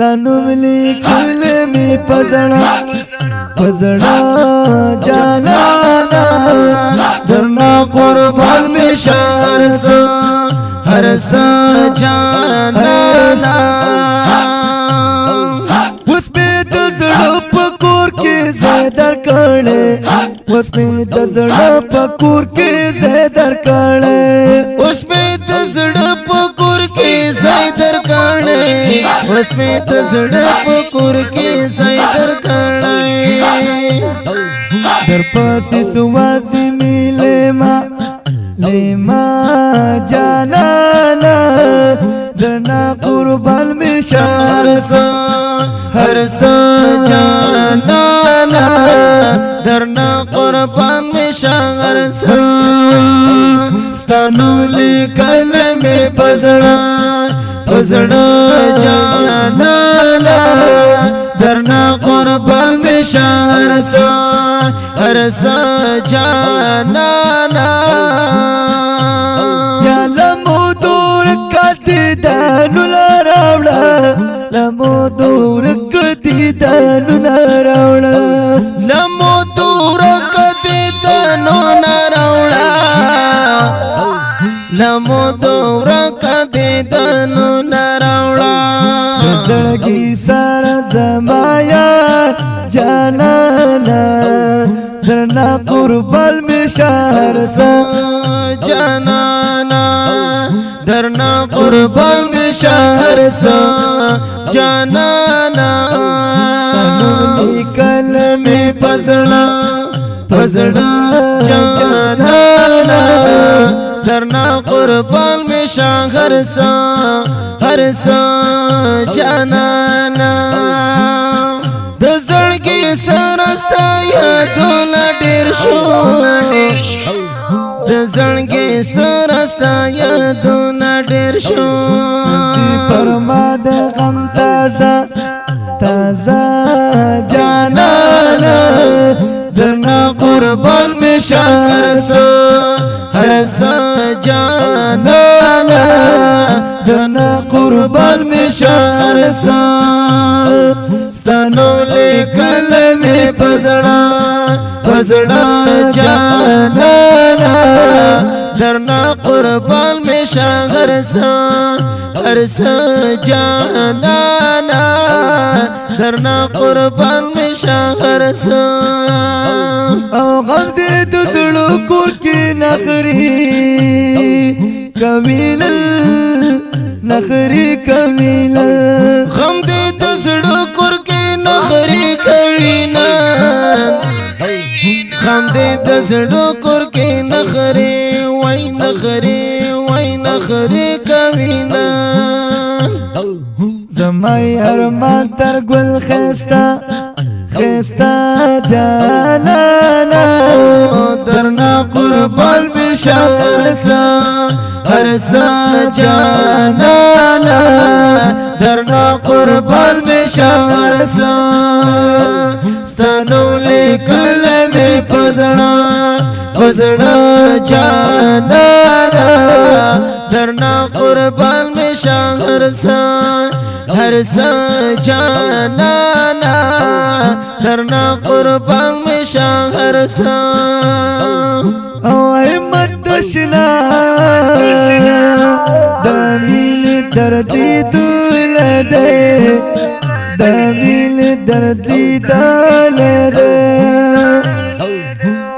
ستنملی کلمی پزڑا جانانا درنا قربان مشار سا ہر سا جانانا اس میں دزڑا پکور کے زیدر کڑے اس میں دزڑا پکور کے زیدر کڑے اس میں دزڑا پکور کے زیدر کڑے اس میں دزڑا پکور کے زیدر کڑے در پاسی سوازی می لیما جانانا درنا قربان مشار سا ہر سا جانانا درنا قربان مشار سا ستنملی کلمی پزڑا جانانا درنا قربان مشار سا ہر سا جانانا یا لمو دور کتی دانو لراوڑا لمو دور کتی دانو لراوڑا لمو دور کتی دانو لراوڑا لمو دور کتی دانو لراوڑا زڑگی سارا زمایا جانانا درنا قربان مشار سا جانانا درنا قربان مشار سا جانانا ستنملی کلمی پزڑا جانانا درنا قربان مشار سا ہر سا جانانا دزڑگی سرستا یادولا ډیر شو دزڑگی سرستا یادولا ډیر شو پرما د غم تازه جانانا درنا قربان مشار سا ہر سا جانانا درنا قربان مشار سا ستنملی کلمی پزڑا جانانا درنا قربان مشار سا ہر سا جانانا درنا قربان مشار سا او غم دے دزڑو کور کی نخری کمیلل نخری کمیلل غم دے دزڑو کور کی نخری کمیلل غم دے دزڑو کور کی نخری وای نخری کمیلل زمائی ارمان تر گل خیستا جانانا درنا قربان مشار سا ہر سا جانانا درنا قربان مشار سا ستنملی کلمی پزڑا جانانا درنا قربان مشار سا ہر سا جانانا درنا قربان مشار سا او احمد دشنا دمیل دردی دولدے دمیل دردی دولدے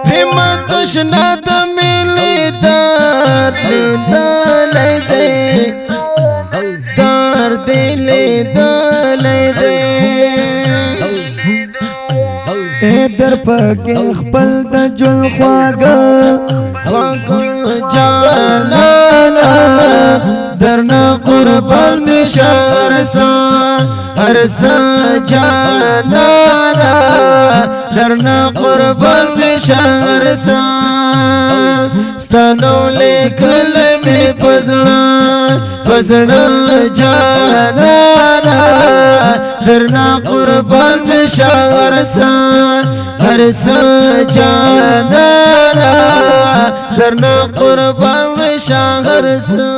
احمد دشنا دمیل دردی دولدے در پاکی خپل د جل خواگا جانانا درنا قربان مشار سا ہر سا جانانا درنا قربان مشار سا ستنملی کلمی پزڑا جانانا درنا قربان مشار سا ہر سا جانانا درنا قربان مشار سا